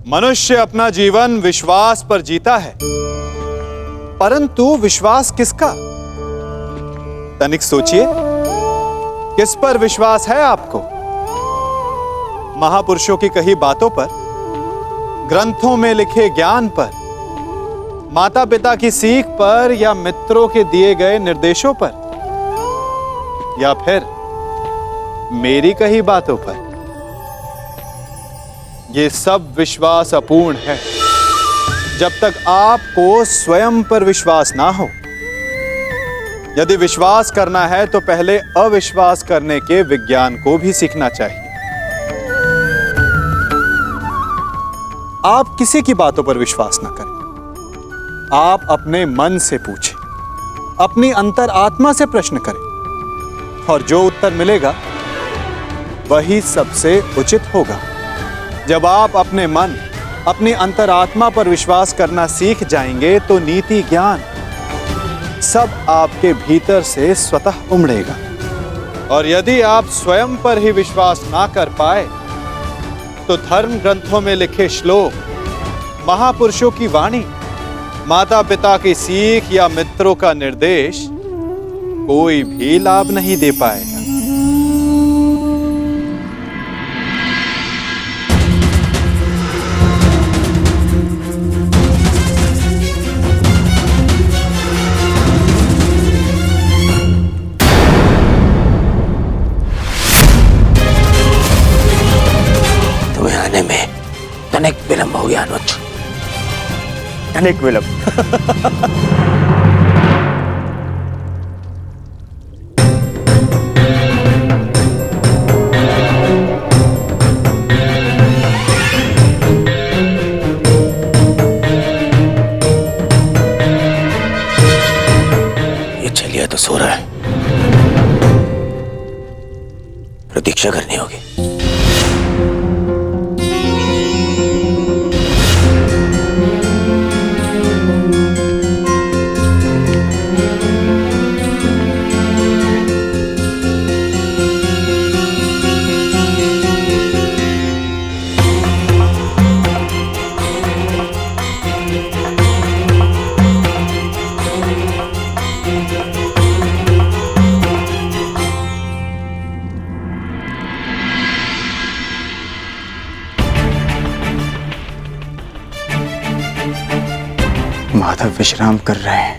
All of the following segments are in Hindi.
मनुष्य अपना जीवन विश्वास पर जीता है, परंतु विश्वास किसका? तनिक सोचिए, किस पर विश्वास है आपको? महापुरुषों की कही बातों पर, ग्रंथों में लिखे ज्ञान पर, माता पिता की सीख पर, या मित्रों के दिए गए निर्देशों पर, या फिर मेरी कही बातों पर? ये सब विश्वास अपूर्ण है जब तक आपको स्वयं पर विश्वास ना हो। यदि विश्वास करना है तो पहले अविश्वास करने के विज्ञान को भी सीखना चाहिए। आप किसी की बातों पर विश्वास ना करें। आप अपने मन से पूछें, अपनी अंतर आत्मा से प्रश्न करें, और जो उत्तर मिलेगा वही सबसे उचित होगा। जब आप अपने मन, अपनी अंतरात्मा पर विश्वास करना सीख जाएंगे तो नीति ज्ञान सब आपके भीतर से स्वतः उमड़ेगा। और यदि आप स्वयं पर ही विश्वास ना कर पाए तो धर्म ग्रंथों में लिखे श्लोक, महापुरुषों की वाणी, माता पिता की सीख या मित्रों का निर्देश कोई भी लाभ नहीं दे पाएगा। तनिक विलंब हो गया अनुज, तनिक विलंब। ये चलिए तो सो रहा है, प्रतीक्षा करनी होगी। माधव विश्राम कर रहे हैं,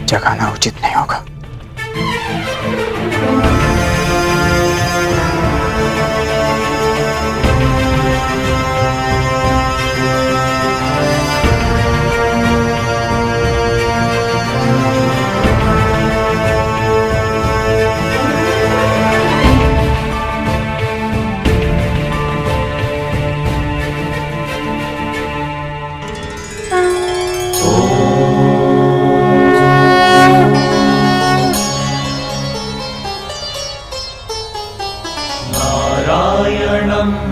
जगाना उचित नहीं होगा।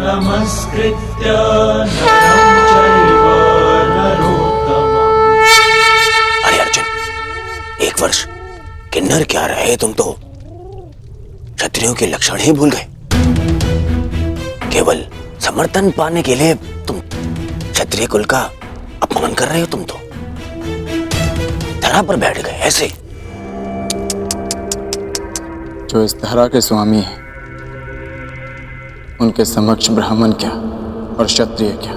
नमस्कृत्य नरं चैव नरोत्तमम्। अरे अर्जुन, एक वर्ष किन्नर क्या रहे, तुम तो क्षत्रियों के लक्षण ही भूल गए। केवल समर्थन पाने के लिए तुम क्षत्रिय कुल का अपमान कर रहे हो। तुम तो धरा पर बैठ गए ऐसे। जो इस धरा के स्वामी हैं, उनके समक्ष ब्राह्मण क्या और क्षत्रिय क्या।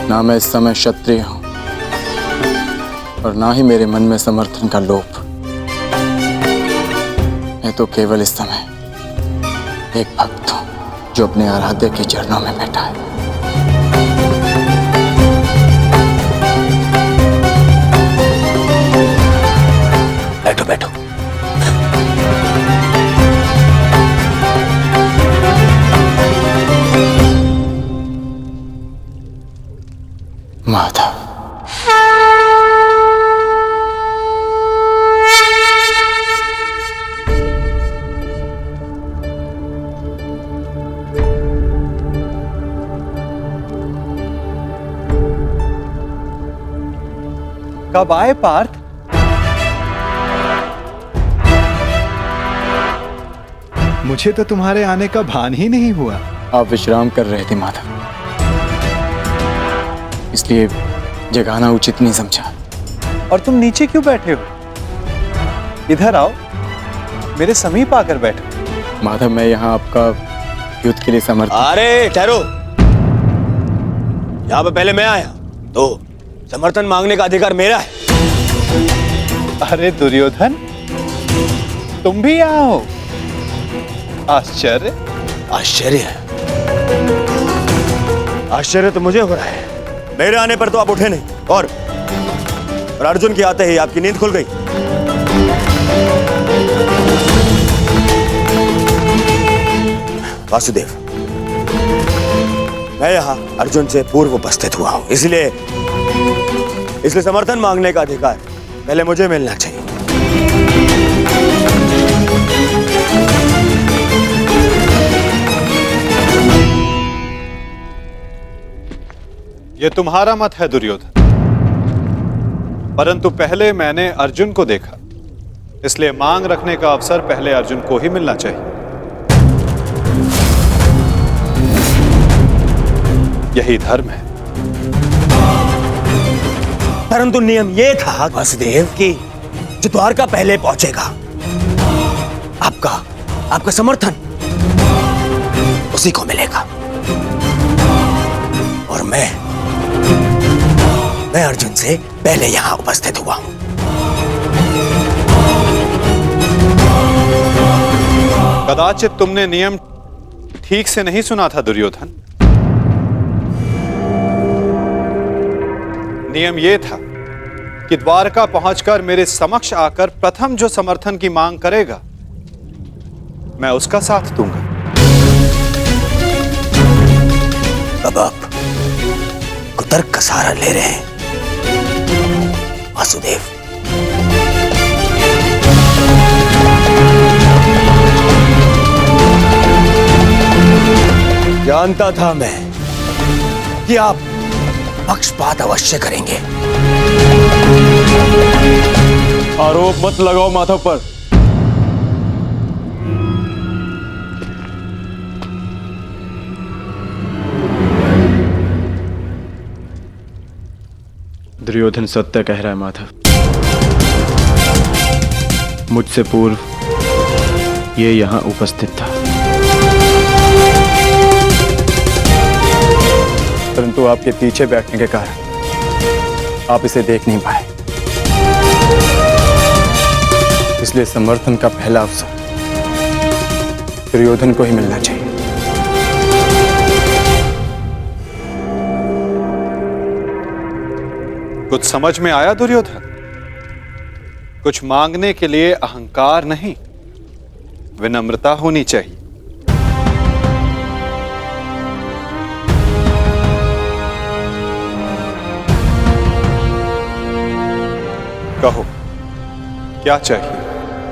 ना मैं इस समय क्षत्रिय हूं और ना ही मेरे मन में समर्थन का लोभ। मैं तो केवल इस समय एक भक्त हूं जो अपने आराध्य के चरणों में बैठा है। बैठो बैठो। माधव, कब आए पार्थ? मुझे तो तुम्हारे आने का भान ही नहीं हुआ। आप विश्राम कर रहे थे माधव, इसलिए जगाना उचित नहीं समझा। और तुम नीचे क्यों बैठे हो? इधर आओ, मेरे समीप आकर बैठो। माधव, मैं यहाँ आपका युद्ध के लिए समर्थ। अरे ठहरो, यहाँ पे पहले मैं आया तो समर्थन मांगने का अधिकार मेरा है। अरे दुर्योधन, तुम भी यहाँ हो? आश्चर्य। आश्चर्य है? आश्चर्य तो मुझे हो रहा है। मेरे आने पर तो आप उठे नहीं, और अर्जुन के आते ही आपकी नींद खुल गई। वासुदेव, मैं यहाँ अर्जुन से पूर्व उपस्थित हुआ हूं, इसलिए समर्थन मांगने का अधिकार पहले मुझे मिलना चाहिए। ये तुम्हारा मत है दुर्योधन, परंतु पहले मैंने अर्जुन को देखा, इसलिए मांग रखने का अवसर पहले अर्जुन को ही मिलना चाहिए। यही धर्म है। परंतु नियम यह था वासुदेव कि जो द्वारका पहले पहुंचेगा, आपका समर्थन उसी को मिलेगा। और मैं अर्जुन से पहले यहां उपस्थित हुआ हूं। कदाचित तुमने नियम ठीक से नहीं सुना था दुर्योधन। नियम यह था कि द्वारका पहुंचकर मेरे समक्ष आकर प्रथम जो समर्थन की मांग करेगा, मैं उसका साथ दूंगा। अब आप कुतर्क का सहारा ले रहे हैं वासुदेव। जानता था मैं कि आप पक्षपात अवश्य करेंगे। आरोप मत लगाओ माधव पर। दुर्योधन सत्य कह रहा है माधव। मुझसे पूर्व ये यहां उपस्थित था, परंतु आपके पीछे बैठने के कारण आप इसे देख नहीं पाए, इसलिए समर्थन का पहला अवसर दुर्योधन को ही मिलना चाहिए। कुछ समझ में आया दुर्योधन? कुछ मांगने के लिए अहंकार नहीं, विनम्रता होनी चाहिए। कहो, क्या चाहिए?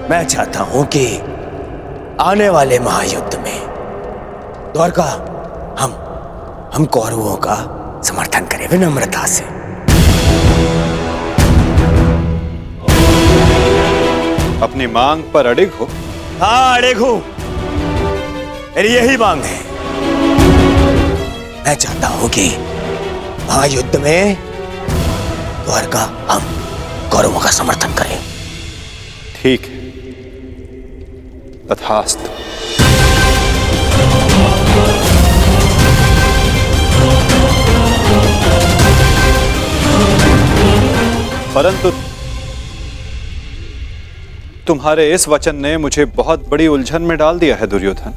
मैं चाहता हूं कि आने वाले महायुद्ध में द्वारका हम कौरवों का समर्थन करें विनम्रता से। अपनी मांग पर अडिग हो? हाँ, अडिग हूं। मेरी यही मांग है। मैं चाहता हूं कि महायुद्ध में द्वारका हम कौरवों का समर्थन करें। ठीक है, तथास्तु। परंतु तुम्हारे इस वचन ने मुझे बहुत बड़ी उलझन में डाल दिया है दुर्योधन।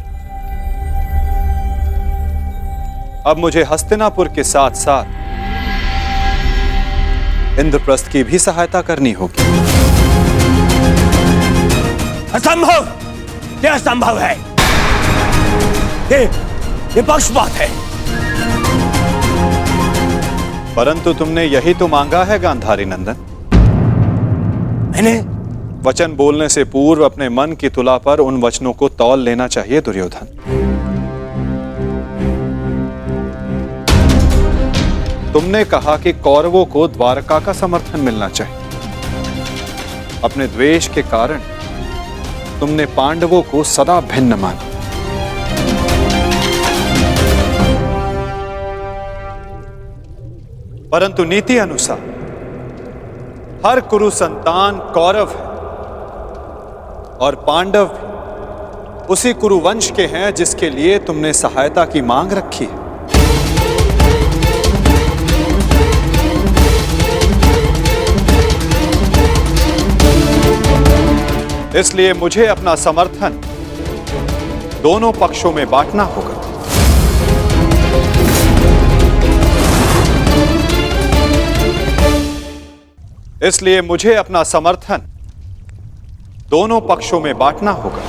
अब मुझे हस्तिनापुर के साथ साथ इंद्रप्रस्थ की भी सहायता करनी होगी। असंभव! यह असंभव है। ये पक्षपात है। परंतु तुमने यही तो मांगा है गांधारी नंदन। मैंने वचन बोलने से पूर्व अपने मन की तुला पर उन वचनों को तौल लेना चाहिए दुर्योधन। तुमने कहा कि कौरवों को द्वारका का समर्थन मिलना चाहिए। अपने द्वेष के कारण तुमने पांडवों को सदा भिन्न माना। परंतु नीति अनुसार हर कुरु संतान कौरव है और पांडव भी उसी कुरु वंश के हैं जिसके लिए तुमने सहायता की मांग रखी है। इसलिए मुझे अपना समर्थन दोनों पक्षों में बांटना होगा। इसलिए मुझे अपना समर्थन दोनों पक्षों में बांटना होगा।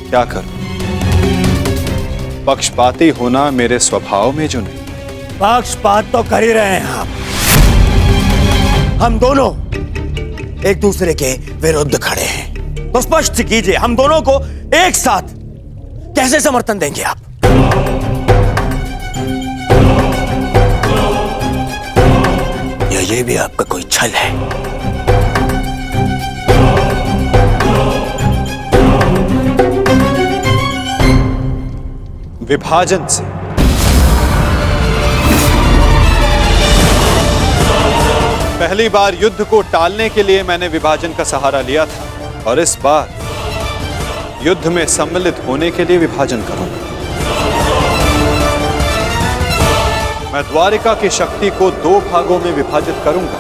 क्या करूं? पक्षपाती होना मेरे स्वभाव में जो नहीं। पक्षपात तो कर ही रहे हैं आप। हम दोनों एक दूसरे के विरुद्ध खड़े हैं, तो स्पष्ट कीजिए हम दोनों को एक साथ कैसे समर्थन देंगे आप? या ये भी आपका कोई छल है? विभाजन से पहली बार युद्ध को टालने के लिए मैंने विभाजन का सहारा लिया था और इस बार युद्ध में सम्मिलित होने के लिए विभाजन करूंगा। मैं द्वारिका की शक्ति को 2 भागों में विभाजित करूंगा।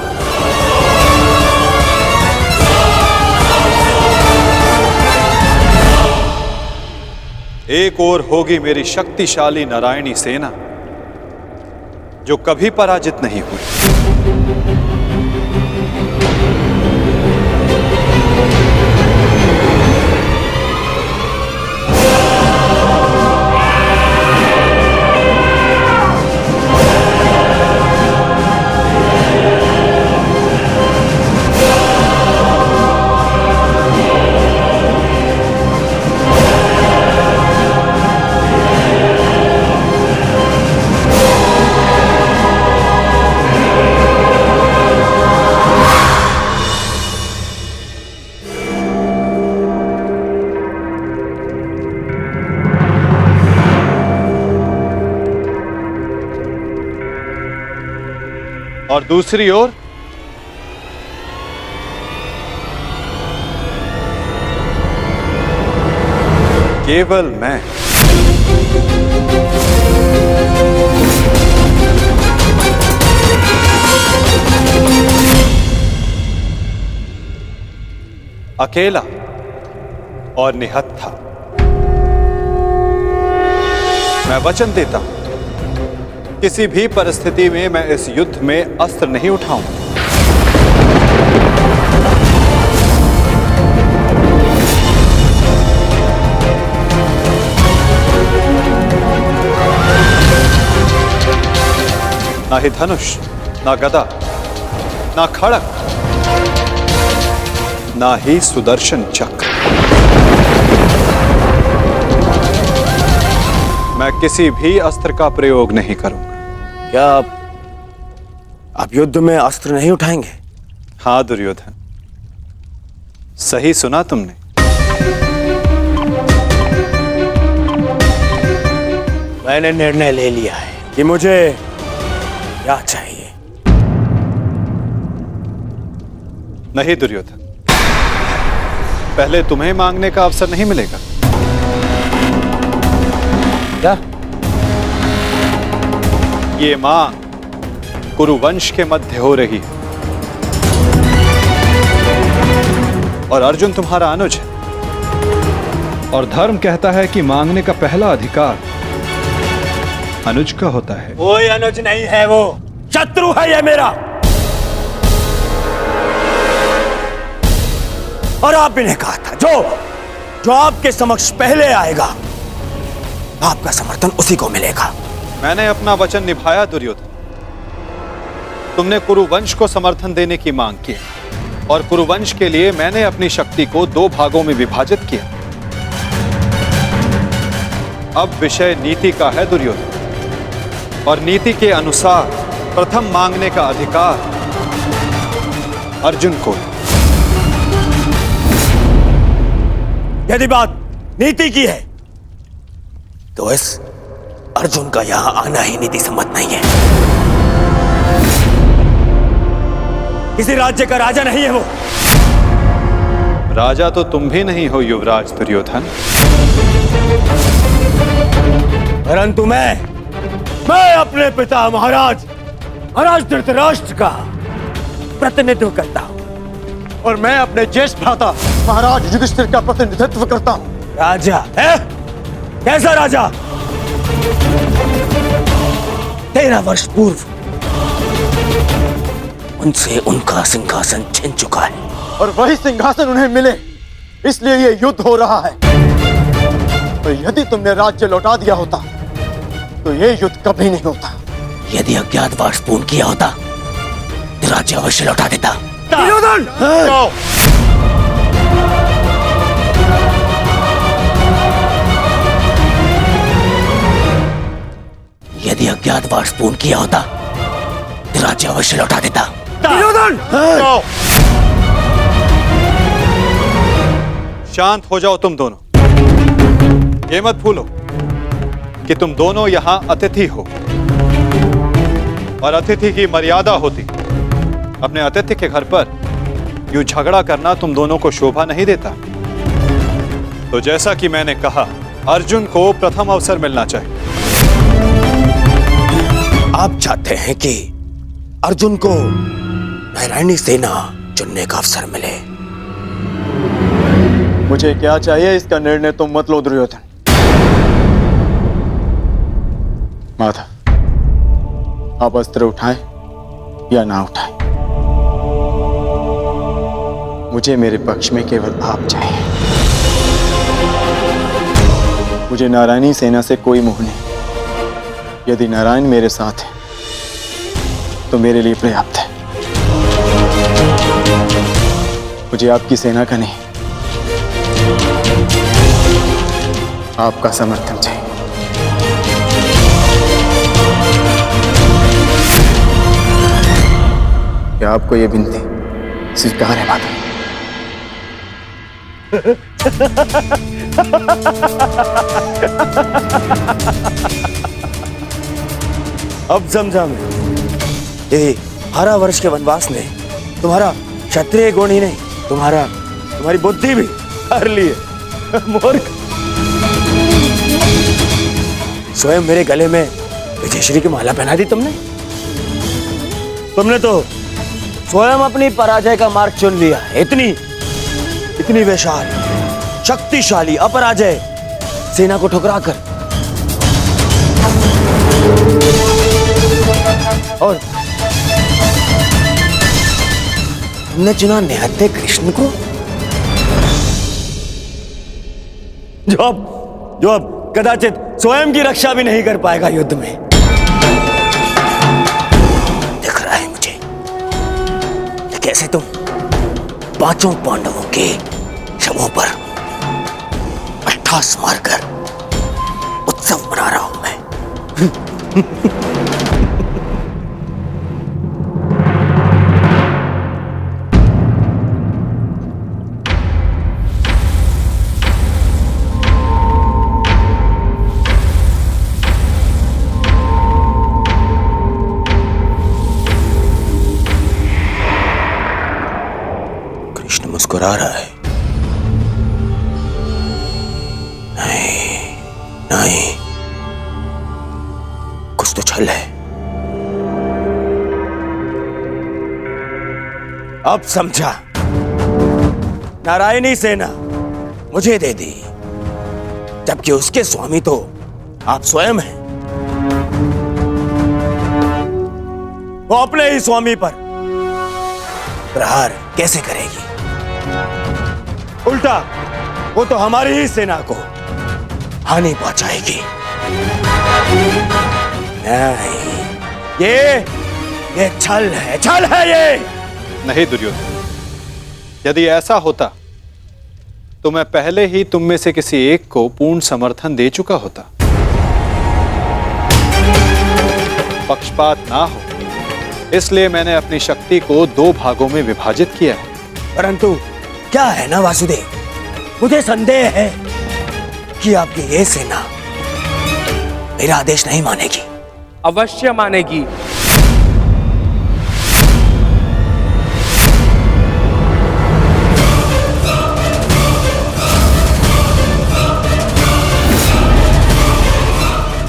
एक ओर होगी मेरी शक्तिशाली नारायणी सेना जो कभी पराजित नहीं हुई, और दूसरी ओर केवल मैं। अकेला और निहत्था। मैं वचन देता हूं किसी भी परिस्थिति में मैं इस युद्ध में अस्त्र नहीं उठाऊंगा। ना ही धनुष, ना गदा, ना खड़ग, ना ही सुदर्शन चक्र। मैं किसी भी अस्त्र का प्रयोग नहीं करूंगा। क्या आप युद्ध में अस्त्र नहीं उठाएंगे? हाँ दुर्योधन, सही सुना तुमने। मैंने निर्णय ले लिया है कि मुझे क्या चाहिए। नहीं दुर्योधन, पहले तुम्हें मांगने का अवसर नहीं मिलेगा। क्या? ये मांग कुरुवंश के मध्य हो रही है और अर्जुन तुम्हारा अनुज है और धर्म कहता है कि मांगने का पहला अधिकार अनुज का होता है। कोई अनुज नहीं है, वो शत्रु है ये मेरा। और आप भी ने कहा था जो आपके समक्ष पहले आएगा आपका समर्थन उसी को मिलेगा। मैंने अपना वचन निभाया दुर्योधन। तुमने कुरुवंश को समर्थन देने की मांग की और कुरुवंश के लिए मैंने अपनी शक्ति को 2 भागों में विभाजित किया। अब विषय नीति का है दुर्योधन, और नीति के अनुसार प्रथम मांगने का अधिकार अर्जुन को है। यदि बात नीति की है तो इस अर्जुन का यहां आना ही नीति सम्मत नहीं है। किसी राज्य का राजा नहीं है वो। राजा तो तुम भी नहीं हो युवराज दुर्योधन, परंतु मैं अपने पिता महाराज धृतराष्ट्र का प्रतिनिधित्व करता हूं। और मैं अपने ज्येष्ठ भ्राता महाराज युधिष्ठिर का प्रतिनिधित्व करता हूं। राजा है? कैसा राजा? 13 वर्ष पूर्व उनसे उनका सिंहासन छिन चुका है। और वही सिंहासन उन्हें मिले, इसलिए ये युद्ध हो रहा है। तो यदि तुमने राज्य लौटा दिया होता तो ये युद्ध कभी नहीं होता। यदि अज्ञातवास पूर्ण किया होता तो राज्य अवश्य लौटा देता। दुर्योधन! यदि अज्ञातवास पूर्ण किया होता तो राज्य अवश्य लौटा देता। दुर्योधन! शांत हो जाओ तुम दोनों। ये मत भूलो कि तुम दोनों यहां अतिथि हो और अतिथि की मर्यादा होती। अपने अतिथि के घर पर यूं झगड़ा करना तुम दोनों को शोभा नहीं देता। तो जैसा कि मैंने कहा, अर्जुन को प्रथम अवसर मिलना चाहिए। आप चाहते हैं कि अर्जुन को नारायणी सेना चुनने का अवसर मिले। मुझे क्या चाहिए इसका निर्णय तुम मत लो दुर्योधन। माधव, आप अस्त्र उठाएं या ना उठाएं, मुझे मेरे पक्ष में केवल आप चाहिए। मुझे नारायणी सेना से कोई मोह नहीं। यदि नारायण मेरे साथ है तो मेरे लिए पर्याप्त है। मुझे आपकी सेना का नहीं, आपका समर्थन चाहिए। क्या आपको यह विनती स्वीकार है माता? अब समझा मैं। ये 12 वर्ष के वनवास ने तुम्हारा क्षत्रिय गुण ही नहीं, तुम्हारी बुद्धि भी हर ली है। मूर्ख! स्वयं मेरे गले में विजयश्री की माला पहना दी तुमने तो स्वयं अपनी पराजय का मार्ग चुन लिया है। इतनी विशाल शक्तिशाली अपराजय सेना को ठुकराकर, और तुमने चुना निहत्थे कृष्ण को, जो अब कदाचित स्वयं की रक्षा भी नहीं कर पाएगा युद्ध में। दिख रहा है मुझे कि कैसे तुम 5 पांडवों के शवों पर अट्ठास मारकर उत्सव मना रहा हूं मैं। मुस्कुरा रहा है। नहीं, कुछ तो छल है। अब समझा। नारायणी सेना मुझे दे दी, जबकि उसके स्वामी तो आप स्वयं हैं। वो अपने ही स्वामी पर प्रहार कैसे करेगी? उल्टा वो तो हमारी ही सेना को हानि पहुंचाएगी। नहीं, ये छल है ये। नहीं दुर्योधन, यदि ऐसा होता तो मैं पहले ही तुम में से किसी एक को पूर्ण समर्थन दे चुका होता। पक्षपात ना हो, इसलिए मैंने अपनी शक्ति को 2 भागों में विभाजित किया है। परंतु क्या है ना वासुदेव, मुझे संदेह है कि आपकी ये सेना मेरा आदेश नहीं मानेगी? अवश्य मानेगी।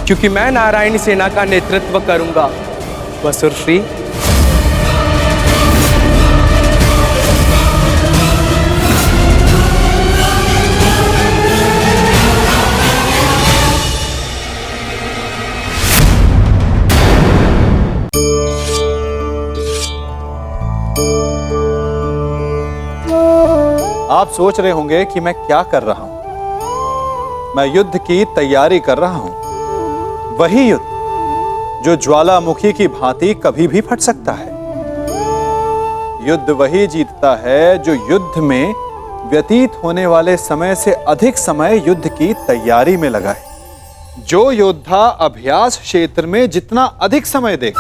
क्योंकि मैं नारायणी सेना का नेतृत्व करूंगा, वसुरश्री। आप सोच रहे होंगे कि मैं क्या कर रहा हूं। मैं युद्ध की तैयारी कर रहा हूं। वही युद्ध जो ज्वालामुखी की भांति कभी भी फट सकता है। युद्ध वही जीतता है जो युद्ध में व्यतीत होने वाले समय से अधिक समय युद्ध की तैयारी में लगाए। जो योद्धा अभ्यास क्षेत्र में जितना अधिक समय दे,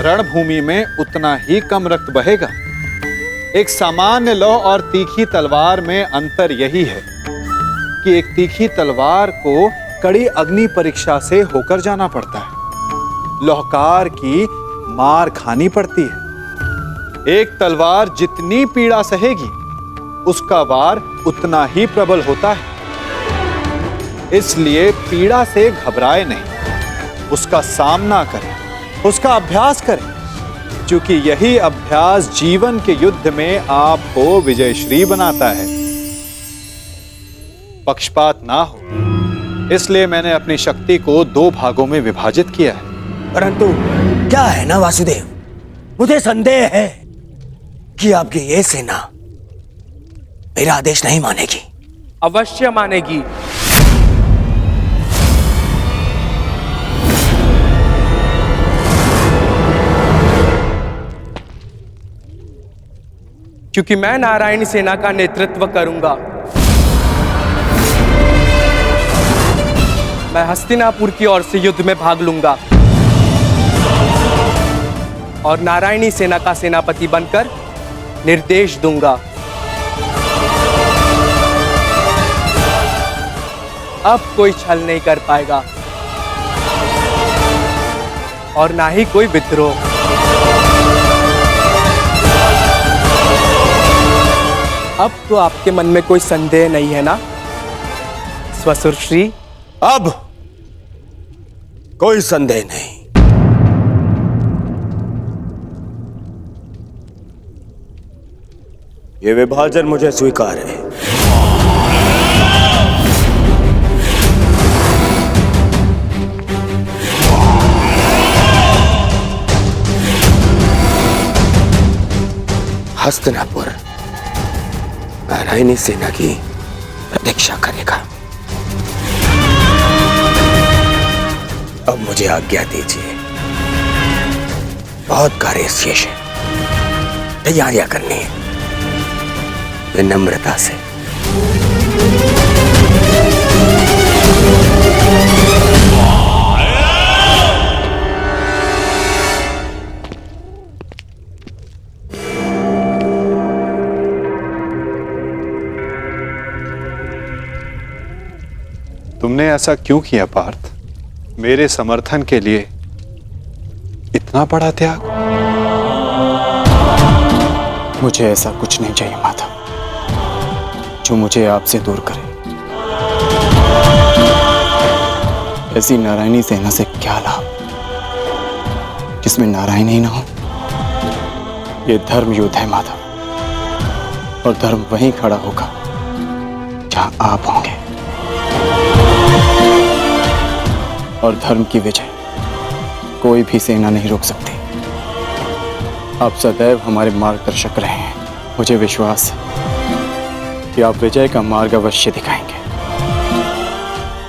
रणभूमि में उतना ही कम रक्त बहेगा। एक सामान्य लौ और तीखी तलवार में अंतर यही है कि एक तीखी तलवार को कड़ी अग्नि परीक्षा से होकर जाना पड़ता है। लौहकार की मार खानी पड़ती है। एक तलवार जितनी पीड़ा सहेगी, उसका वार उतना ही प्रबल होता है। इसलिए पीड़ा से घबराए नहीं, उसका सामना करें, उसका अभ्यास करें, क्योंकि यही अभ्यास जीवन के युद्ध में आपको विजयश्री बनाता है। पक्षपात ना हो, इसलिए मैंने अपनी शक्ति को 2 भागों में विभाजित किया है। परंतु क्या है ना वासुदेव, मुझे संदेह है कि आपकी ये सेना मेरा आदेश नहीं मानेगी। अवश्य मानेगी। क्योंकि मैं नारायणी सेना का नेतृत्व करूंगा। मैं हस्तिनापुर की ओर से युद्ध में भाग लूंगा और नारायणी सेना का सेनापति बनकर निर्देश दूंगा। अब कोई छल नहीं कर पाएगा और ना ही कोई विद्रोह। अब तो आपके मन में कोई संदेह नहीं है ना स्वसुरश्री? अब कोई संदेह नहीं। ये विभाजन मुझे स्वीकार है। हस्तिनापुर नारायणी सेना की प्रतीक्षा करेगा। अब मुझे आज्ञा दीजिए, बहुत कार्य शेष है, तैयारियां करनी है। विनम्रता से। तुमने ऐसा क्यों किया पार्थ? मेरे समर्थन के लिए इतना बड़ा त्याग? मुझे ऐसा कुछ नहीं चाहिए माता जो मुझे आपसे दूर करे। ऐसी नारायणी सेना से क्या लाभ जिसमें नारायण ही ना हो? ये धर्म युद्ध है माता, और धर्म वहीं खड़ा होगा जहां आप होंगे। और धर्म की विजय कोई भी सेना नहीं रोक सकती। आप सदैव हमारे मार्गदर्शक रहे हैं। मुझे विश्वास है कि आप विजय का मार्ग अवश्य दिखाएंगे।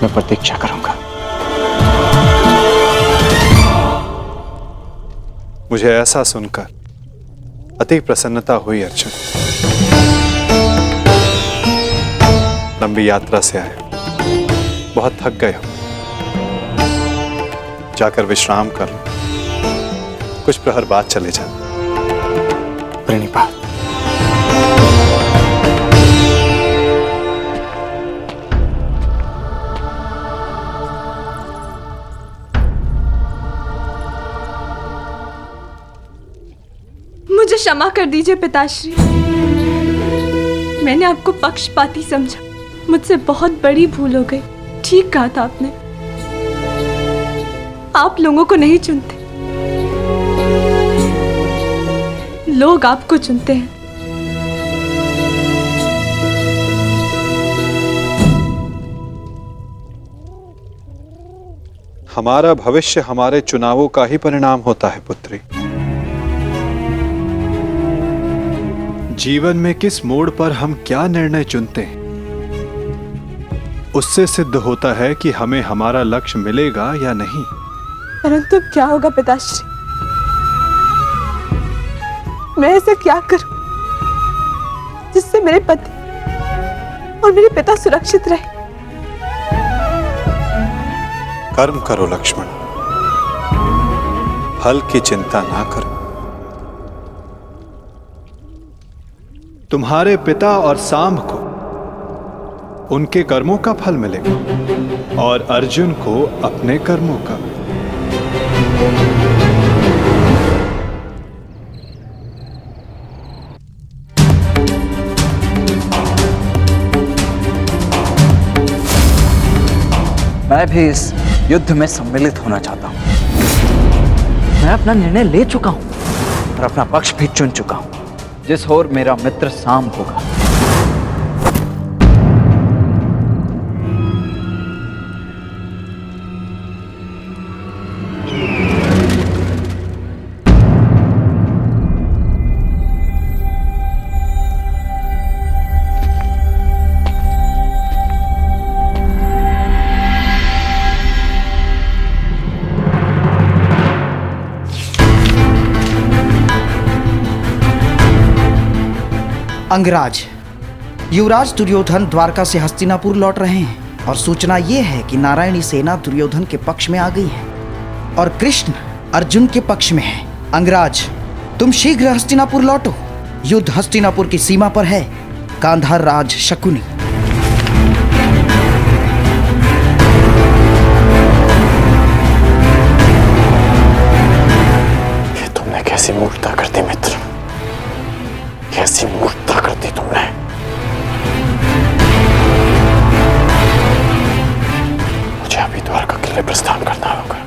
मैं प्रतीक्षा करूंगा। मुझे ऐसा सुनकर अति प्रसन्नता हुई अर्जुन। लंबी यात्रा से आए, बहुत थक गए हो। जाकर विश्राम कर लो, कुछ प्रहर बाद चले जा। प्रणिपात। क्षमा कर दीजिए पिताश्री। मैंने आपको पक्षपाती समझा, मुझसे बहुत बड़ी भूल हो गई। ठीक कहा था आपने, आप लोगों को नहीं चुनते, लोग आपको चुनते हैं। हमारा भविष्य हमारे चुनावों का ही परिणाम होता है पुत्री। जीवन में किस मोड़ पर हम क्या निर्णय चुनते हैं, उससे सिद्ध होता है कि हमें हमारा लक्ष्य मिलेगा या नहीं। परंतु क्या होगा पिताश्री? मैं ऐसा क्या करूं जिससे मेरे पति और मेरे पिता सुरक्षित रहे? कर्म करो लक्ष्मण, फल की चिंता ना करो। तुम्हारे पिता और सांब को उनके कर्मों का फल मिलेगा और अर्जुन को अपने कर्मों का। मैं भी इस युद्ध में सम्मिलित होना चाहता हूं। मैं अपना निर्णय ले चुका हूं और अपना पक्ष भी चुन चुका हूं। जिस ओर मेरा मित्र सांब होगा। अंगराज, युवराज दुर्योधन द्वारका से हस्तिनापुर लौट रहे हैं और सूचना ये है कि नारायणी सेना दुर्योधन के पक्ष में आ गई है और कृष्ण अर्जुन के पक्ष में है। अंगराज, तुम शीघ्र हस्तिनापुर लौटो। युद्ध हस्तिनापुर की सीमा पर है। गांधार राज शकुनी। ये तुमने कैसी मूर्खता कर दी मित्र, कैसी मूर्खता कर दी तुमने। मुझे अभी द्वारका किले प्रस्थान करना होगा।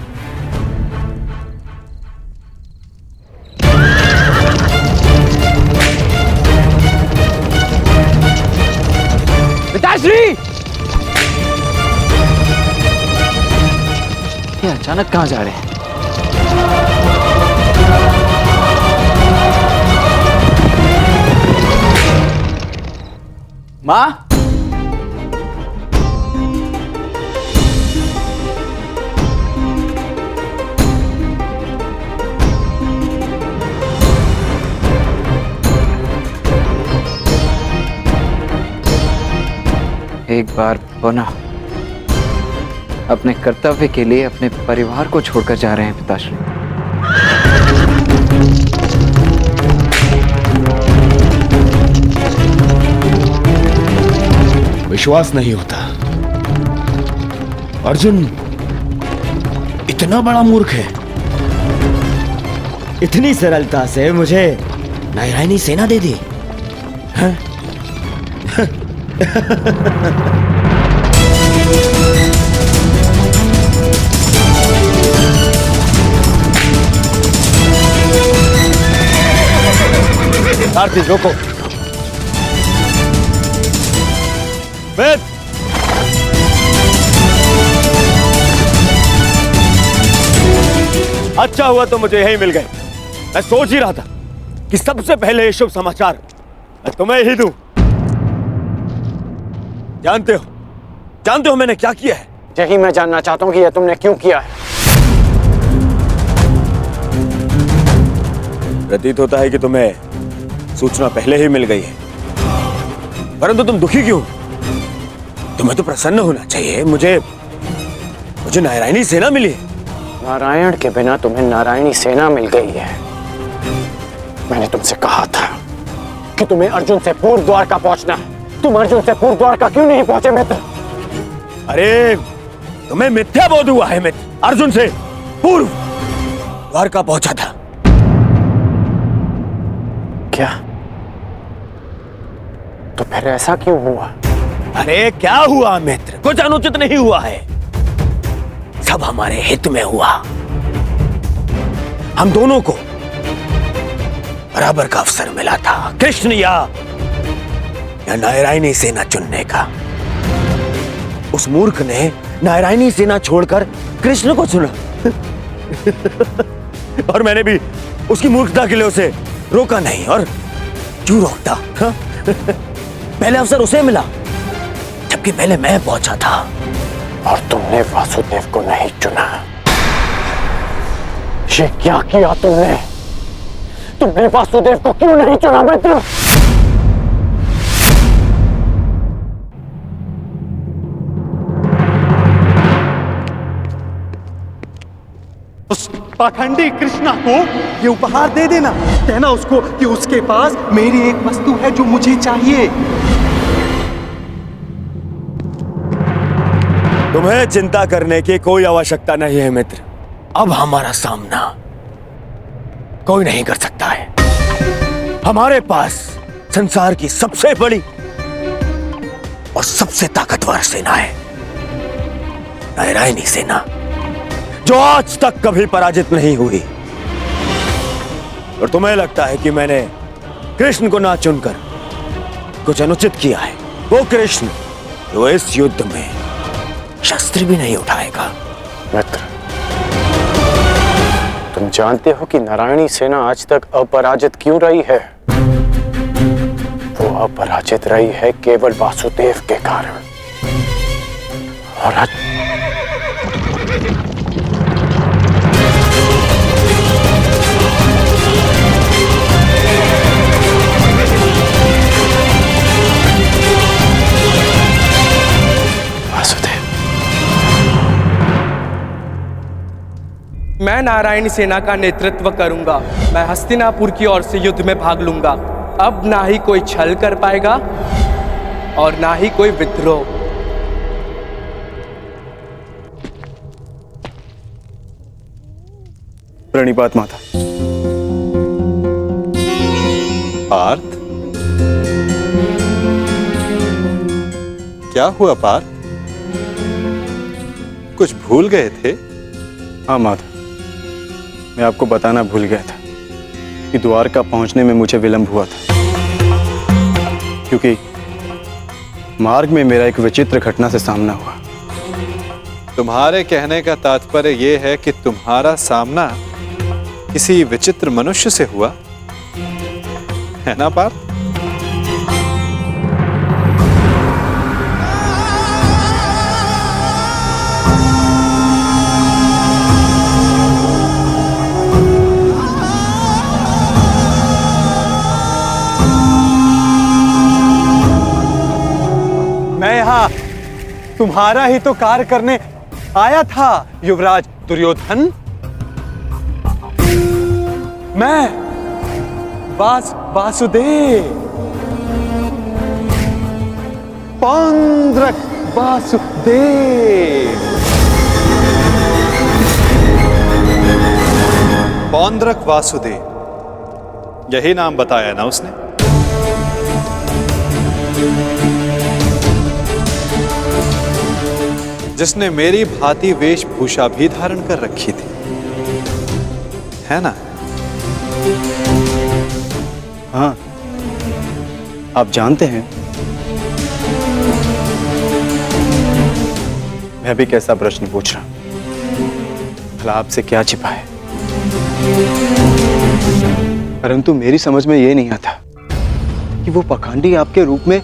पिताश्री, ये अचानक कहां जा रहे हैं? मां, एक बार पुनः अपने कर्तव्य के लिए अपने परिवार को छोड़कर जा रहे हैं पिताश्री। विश्वास नहीं होता, अर्जुन इतना बड़ा मूर्ख है। इतनी सरलता से मुझे नारायणी सेना दे दी। हाँ? सारथी रोको। वेद, अच्छा हुआ तो मुझे यही मिल गए। मैं सोच ही रहा था कि सबसे पहले ये शुभ समाचार मैं तुम्हें ही दूं। जानते हो मैंने क्या किया है? यही मैं जानना चाहता हूं कि यह तुमने क्यों किया है। प्रतीत होता है कि तुम्हें सूचना पहले ही मिल गई है, परंतु तुम दुखी क्यों? तुम्हें तो प्रसन्न होना चाहिए। मुझे नारायणी सेना मिली है। नारायण के बिना तुम्हें नारायणी सेना मिल गई है। मैंने तुमसे कहा था कि तुम्हें अर्जुन से पूर्व द्वारका पहुंचना है। तुम अर्जुन से पूर्व द्वारका क्यों नहीं पहुंचे मित्र? अरे तुम्हें मिथ्या बोध हुआ है मित्र। अर्जुन से पूर्व द्वारका पहुंचा था। क्या? तो फिर ऐसा क्यों हुआ? अरे क्या हुआ मित्र? कुछ अनुचित नहीं हुआ है, सब हमारे हित में हुआ। हम दोनों को बराबर का अवसर मिला था, कृष्ण या नारायणी सेना चुनने का। उस मूर्ख ने नारायणी सेना छोड़कर कृष्ण को चुना और मैंने भी उसकी मूर्खता के लिए उसे रोका नहीं। और क्यों रोकता? हाँ? पहले अवसर उसे मिला जबकि पहले मैं पहुंचा था। और तुमने वासुदेव को नहीं चुना। ये क्या किया तुमने? तुमने वासुदेव को क्यों नहीं चुना मित्र? उस पाखंडी कृष्णा को ये उपहार दे देना। कहना उसको कि उसके पास मेरी एक वस्तु है जो मुझे चाहिए। तुम्हें चिंता करने की कोई आवश्यकता नहीं है मित्र। अब हमारा सामना कोई नहीं कर सकता है। हमारे पास संसार की सबसे बड़ी और सबसे ताकतवर सेना है, नारायणी सेना, जो आज तक कभी पराजित नहीं हुई। और तुम्हें लगता है कि मैंने कृष्ण को ना चुनकर कुछ अनुचित किया है? वो कृष्ण जो इस युद्ध में शस्त्र भी नहीं उठाएगा। मित्र, तुम जानते हो कि नारायणी सेना आज तक अपराजित क्यों रही है? वो अपराजित रही है केवल वासुदेव के कारण। और आज मैं नारायणी सेना का नेतृत्व करूंगा। मैं हस्तिनापुर की ओर से युद्ध में भाग लूंगा। अब ना ही कोई छल कर पाएगा और ना ही कोई विद्रोह। प्रणिपात माता। पार्थ, क्या हुआ पार्थ? कुछ भूल गए थे? हाँ माता, मैं आपको बताना भूल गया था कि द्वारका पहुंचने में मुझे विलंब हुआ था, क्योंकि मार्ग में मेरा एक विचित्र घटना से सामना हुआ। तुम्हारे कहने का तात्पर्य यह है कि तुम्हारा सामना किसी विचित्र मनुष्य से हुआ है ना पार्थ? मैं यहां तुम्हारा ही तो कार्य करने आया था युवराज दुर्योधन। मैं वासुदेव, पौंड्रक वासुदेव। पौंड्रक वासुदेव, यही नाम बताया ना उसने? जिसने मेरी भांति वेशभूषा भी धारण कर रखी थी, है ना? हाँ, आप जानते हैं मैं भी कैसा प्रश्न पूछ रहा हूं। भला आपसे क्या छिपा है? परंतु मेरी समझ में यह नहीं आता कि वो पाखंडी आपके रूप में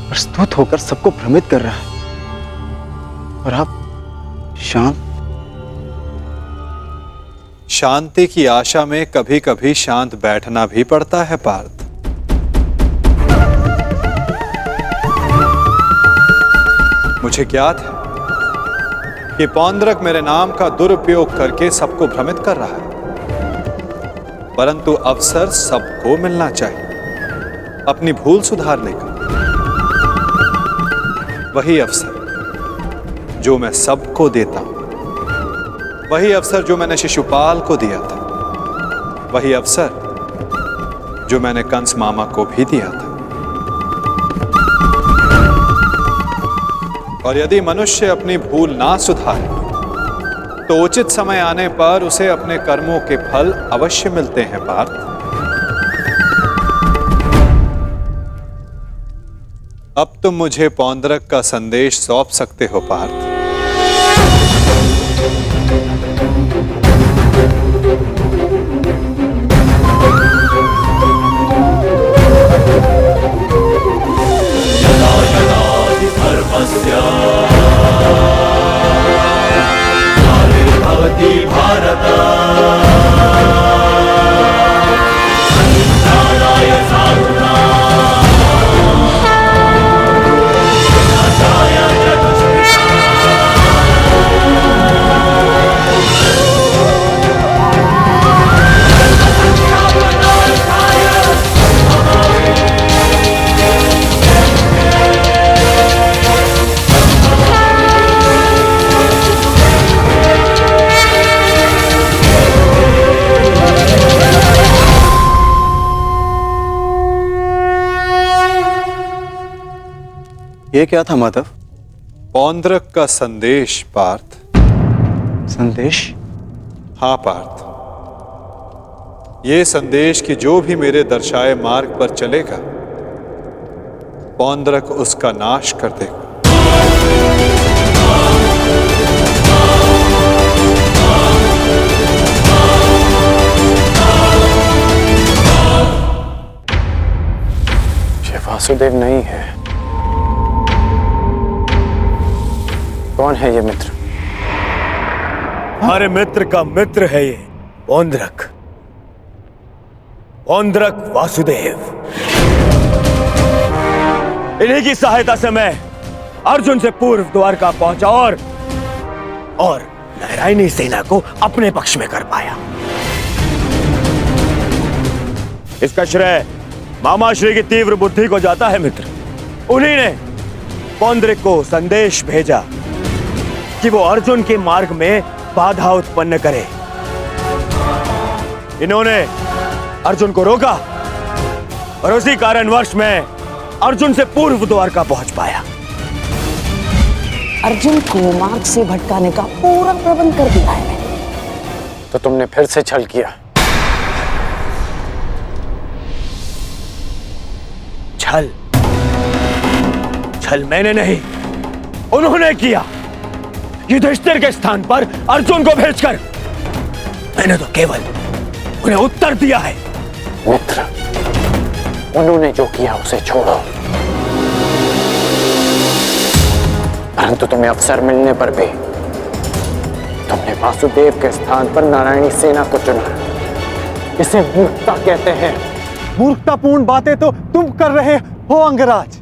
प्रस्तुत होकर सबको भ्रमित कर रहा है और आप शांति की आशा में कभी कभी शांत बैठना भी पड़ता है पार्थ। मुझे ज्ञात है कि पौंड्रक मेरे नाम का दुरुपयोग करके सबको भ्रमित कर रहा है, परंतु अवसर सबको मिलना चाहिए अपनी भूल सुधारने का। वही अवसर जो मैं सबको देता हूं, वही अवसर जो मैंने शिशुपाल को दिया था, वही अवसर जो मैंने कंस मामा को भी दिया था। और यदि मनुष्य अपनी भूल ना सुधारे तो उचित समय आने पर उसे अपने कर्मों के फल अवश्य मिलते हैं पार्थ। अब तुम मुझे पौंद्रक का संदेश सौंप सकते हो पार्थ। यदा यदा हि धर्मस्य ग्लानिर्भवति भारत परित्राणाय साधूनां विनाशाय च दुष्कृताम्। ये क्या था माधव? पौंद्रक का संदेश पार्थ। संदेश? हाँ पार्थ, ये संदेश कि जो भी मेरे दर्शाए मार्ग पर चलेगा पौंद्रक उसका नाश कर देगा। ये वासुदेव नहीं है। कौन है ये मित्र? हमारे मित्र का मित्र है ये पौंद्रक। पौंद्रक वासुदेव। इन्हीं की सहायता से मैं अर्जुन से पूर्व द्वारका पहुंचा और नारायणी सेना को अपने पक्ष में कर पाया। इसका श्रेय मामाश्री की तीव्र बुद्धि को जाता है मित्र। उन्हीं ने पौंद्रक को संदेश भेजा कि वो अर्जुन के मार्ग में बाधा उत्पन्न करे। इन्होंने अर्जुन को रोका और उसी कारणवश मैं अर्जुन से पूर्व द्वारका पहुंच पाया। अर्जुन को मार्ग से भटकाने का पूरा प्रबंध कर दिया है मैंने। तो तुमने फिर से छल किया। छल? छल मैंने नहीं, उन्होंने किया। युधिष्ठिर के स्थान पर अर्जुन को भेजकर मैंने तो केवल उन्हें उत्तर दिया है। मित्र, उन्होंने जो किया उसे छोड़ो। परंतु तुम्हें अवसर मिलने पर भी तुमने वासुदेव के स्थान पर नारायणी सेना को चुना। इसे मूर्खता कहते हैं। मूर्खतापूर्ण बातें तो तुम कर रहे हो अंगराज।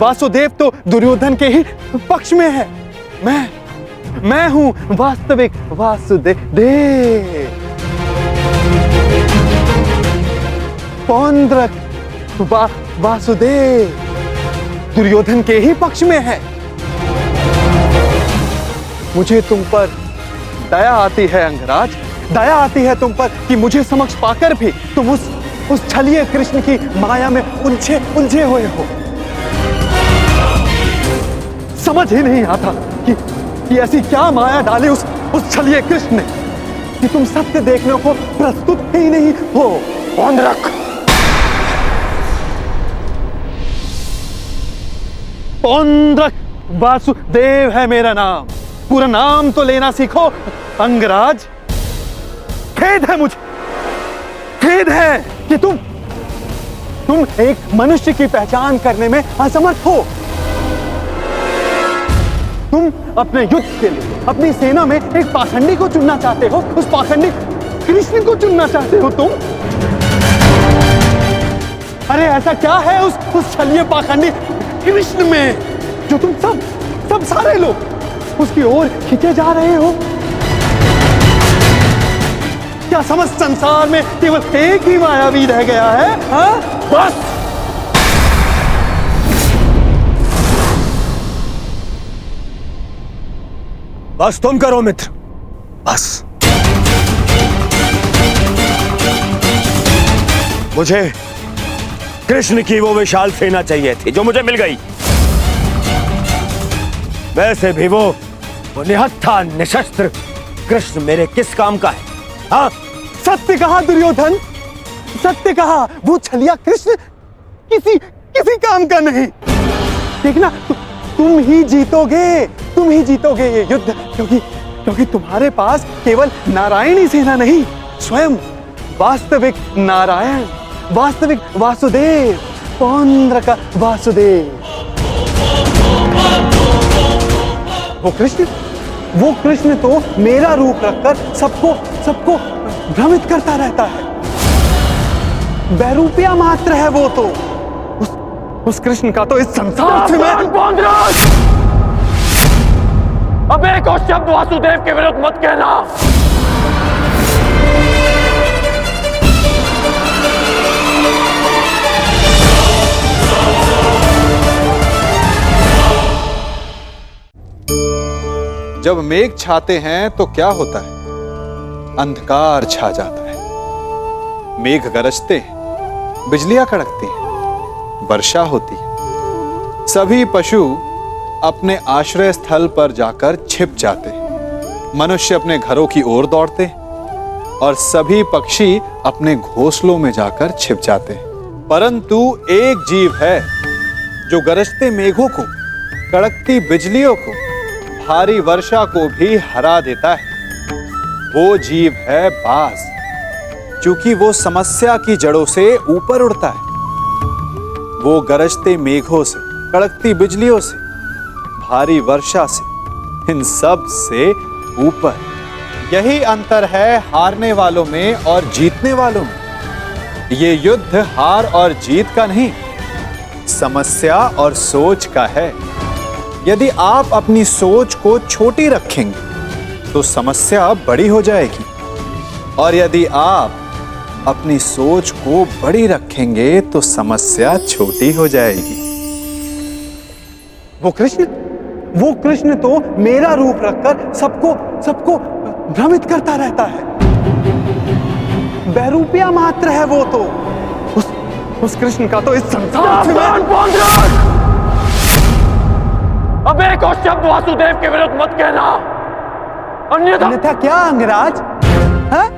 वासुदेव तो दुर्योधन के ही पक्ष में है। मैं हूं वास्तविक वासुदेव। पौंद्रक वासुदेव दुर्योधन के ही पक्ष में है। मुझे तुम पर दया आती है अंगराज, दया आती है तुम पर कि मुझे समक्ष पाकर भी तुम उस छलिए कृष्ण की माया में उलझे हुए हो। समझ ही नहीं आता कि ऐसी क्या माया डाली उस छलिए कृष्ण ने कि तुम सत्य देखने को प्रस्तुत ही नहीं हो। पौंद्रक, पौंद्रक वासुदेव है मेरा नाम। पूरा नाम तो लेना सीखो अंगराज। खेद है मुझे, खेद है कि तुम एक मनुष्य की पहचान करने में असमर्थ हो। तुम अपने युद्ध के लिए अपनी सेना में एक पाखंडी को चुनना चाहते हो। उस पाखंडी कृष्ण को चुनना चाहते हो तुम। अरे ऐसा क्या है उस छलिए पाखंडी कृष्ण में जो तुम सब सारे लोग उसकी ओर खींचे जा रहे हो? क्या समस्त संसार में केवल एक ही मायावी रह गया है? हाँ? बस तुम करो मित्र, बस। मुझे कृष्ण की वो विशाल सेना चाहिए थी जो मुझे मिल गई। वैसे भी वो निहत्था निशस्त्र कृष्ण मेरे किस काम का है? हाँ, सत्य कहा दुर्योधन, सत्य कहा। वो छलिया कृष्ण किसी काम का नहीं। देखना, तुम ही जीतोगे, तुम ही जीतोगे ये युद्ध, क्योंकि तुम्हारे पास केवल नारायणी सेना नहीं, स्वयं वास्तविक नारायण, वास्तविक वासुदेव, पौंद्र का वासुदेव। वो कृष्ण तो मेरा रूप रखकर सबको भ्रमित करता रहता है। बैरूपिया मात्र है वो तो। उस कृष्ण का तो इस संसार से मैं अब एक और शब्द वासुदेव के विरुद्ध मत कहना। जब मेघ छाते हैं तो क्या होता है? अंधकार छा जाता है। मेघ गरजते हैं, बिजलियां कड़कती हैं, वर्षा होती है। सभी पशु अपने आश्रय स्थल पर जाकर छिप जाते हैं। मनुष्य अपने घरों की ओर दौड़ते हैं और सभी पक्षी अपने घोंसलों में जाकर छिप जाते हैं। परंतु एक जीव है जो गरजते मेघों को, कड़कती बिजलियों को, भारी वर्षा को भी हरा देता है। वो जीव है बाज, क्योंकि वो समस्या की जड़ों से ऊपर उड़ता है। वो गरजते मेघों से, कड़कती बिजलियों से, भारी वर्षा से, इन सब से ऊपर। यही अंतर है हारने वालों में और जीतने वालों में। ये युद्ध हार और जीत का नहीं, समस्या और सोच का है। यदि आप अपनी सोच को छोटी रखेंगे तो समस्या बड़ी हो जाएगी, और यदि आप अपनी सोच को बड़ी रखेंगे तो समस्या छोटी हो जाएगी। वो कृष्ण तो मेरा रूप रखकर सबको भ्रमित करता रहता है। बैरूपिया मात्र है वो तो। उस कृष्ण का तो इस संसार से मैं अब एक और शब्द वासुदेव के विरुद्ध मत कहना, अन्यथा क्या अंगराज? हाँ?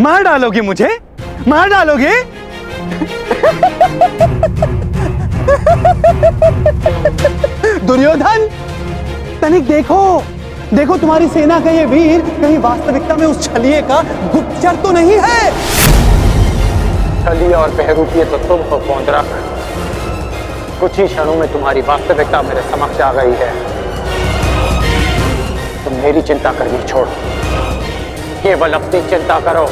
मार डालोगे मुझे? मार डालोगे? दुर्योधन, तनिक देखो तुम्हारी सेना का ये वीर कहीं वास्तविकता में उस छलिए का गुप्तचर तो नहीं है? छलिए और बहरूपिये तो तुम हो पौंद्रा। कुछ ही क्षणों में तुम्हारी वास्तविकता मेरे समक्ष आ गई है। तुम मेरी चिंता करनी छोड़ो, केवल अपनी चिंता करो।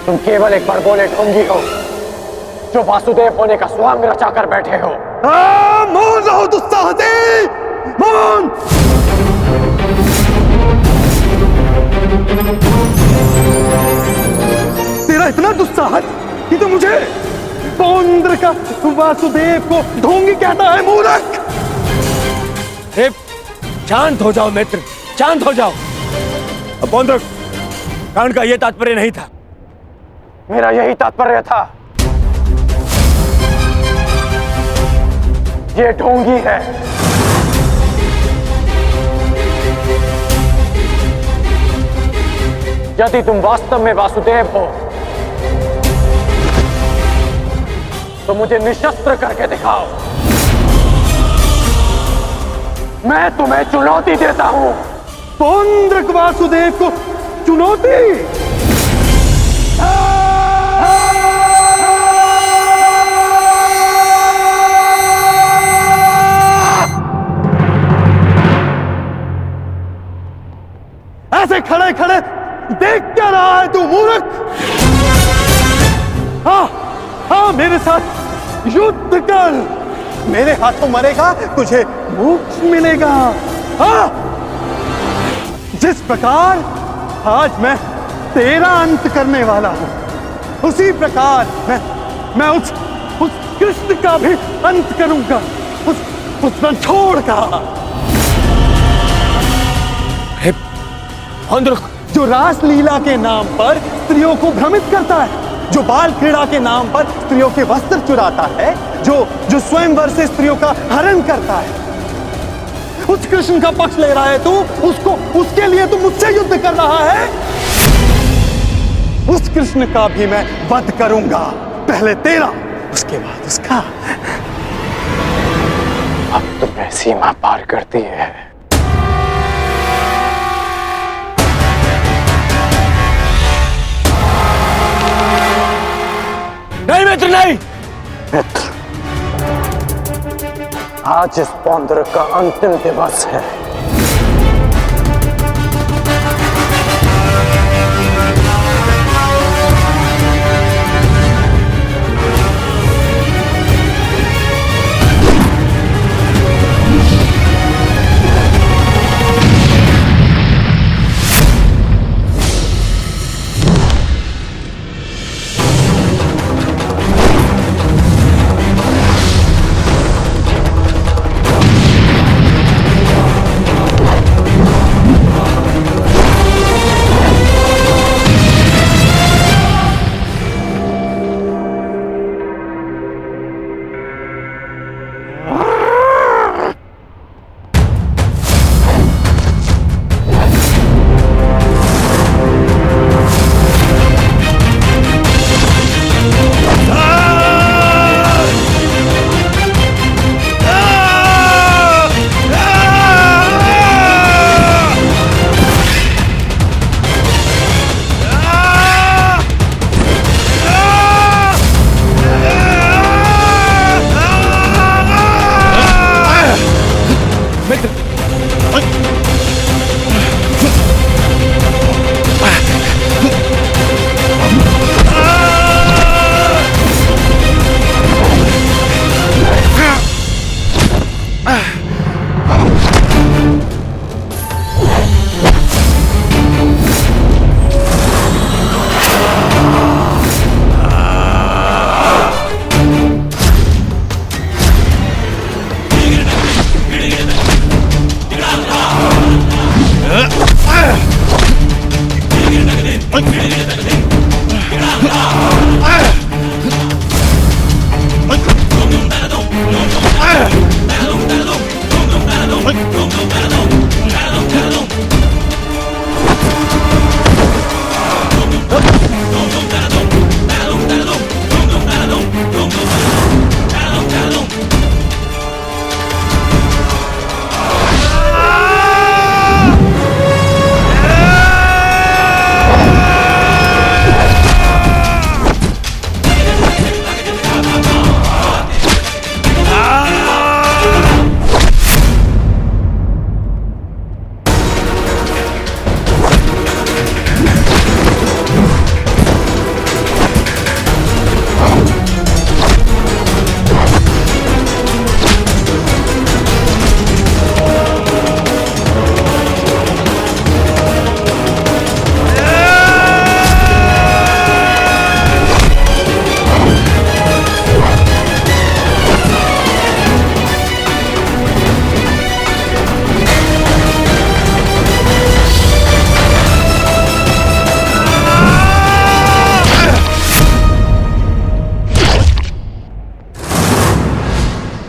तुम केवल एक बड़बोले ढोंगी हो जो वासुदेव होने का स्वांग रचाकर बैठे हो। मौन रहो दुस्साहसी, मौन। तेरा इतना दुस्साहस कि तू मुझे पौंद्र का वासुदेव को ढोंगी कहता है, मूर्ख। शांत हो जाओ मित्र, शांत हो जाओ। पौंद्र, कांड का यह तात्पर्य नहीं था। मेरा यही तात्पर्य था। ये ढोंगी है। यदि तुम वास्तव में वासुदेव हो तो मुझे निशस्त्र करके दिखाओ। मैं तुम्हें चुनौती देता हूं। पौंद्र वासुदेव को चुनौती? ऐसे खड़े खड़े देख क्या रहा है तू, मूर्ख? हाँ, मेरे साथ युद्ध कर। मेरे हाथों मरेगा, तुझे मोक्ष मिलेगा। हाँ, जिस प्रकार आज मैं तेरा अंत करने वाला हूं, उसी प्रकार मैं उस कृष्ण का भी अंत करूंगा, उस रणछोड़ का। पौंद्र, जो रास लीला के नाम पर स्त्रियों को भ्रमित करता है, जो बाल क्रीड़ा के नाम पर स्त्रियों के वस्त्र चुराता है, जो स्वयंवर से स्त्रियों का हरण करता है, उस कृष्ण का पक्ष ले रहा है तू, उसके लिए तू मुझसे युद्ध कर रहा है। उस कृष्ण का भी मैं वध करूंगा, पहले तेरा, उसके बाद उसका। अब तुम्हें सीमा पार करती है। नहीं मित्र, नहीं। मित्र, आज इस पौंद्रक का अंतिम दिवस है।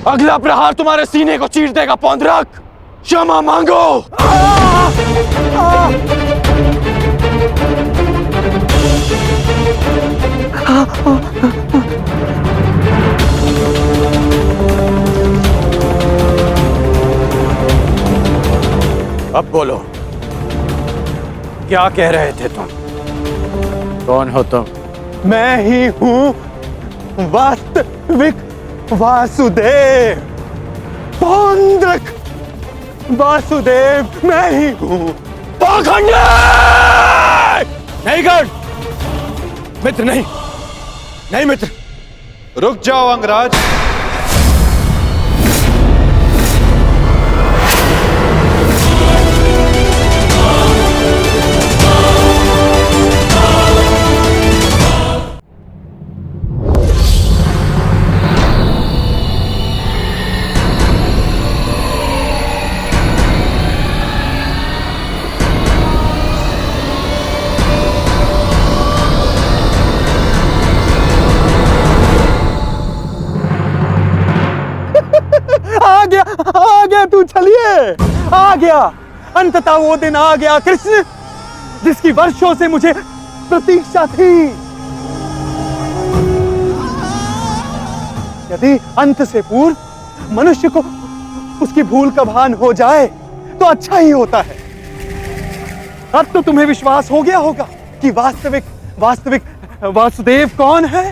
अगला प्रहार तुम्हारे सीने को चीर देगा पौंद्रक। क्षमा मांगो। अब बोलो, क्या कह रहे थे तुम? कौन हो तुम? मैं ही हूं वास्तविक वासुदेव, पौंद्रक वासुदेव मैं ही हूं। पाखंडी! नहीं कर मित्र, नहीं नहीं मित्र। रुक जाओ अंगराज। आ गया तू, चलिए आ गया। अंततः वो दिन आ गया कृष्ण, जिसकी वर्षों से मुझे प्रतीक्षा थी। यदि अंत से पूर्व मनुष्य को उसकी भूल का भान हो जाए तो अच्छा ही होता है। अब तो तुम्हें विश्वास हो गया होगा कि वास्तविक वासुदेव कौन है।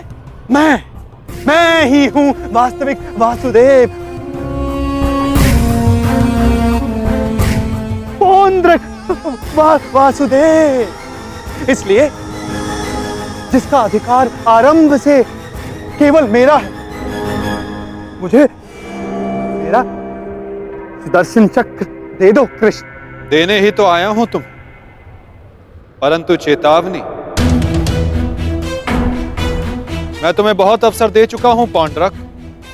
मैं ही हूं वास्तविक वासुदेव। वासुदेव, इसलिए जिसका अधिकार आरंभ से केवल मेरा है, मुझे मेरा सुदर्शन चक्र दे दो कृष्ण। देने ही तो आया हूं तुम, परंतु चेतावनी, मैं तुम्हें बहुत अवसर दे चुका हूं पौंड्रक।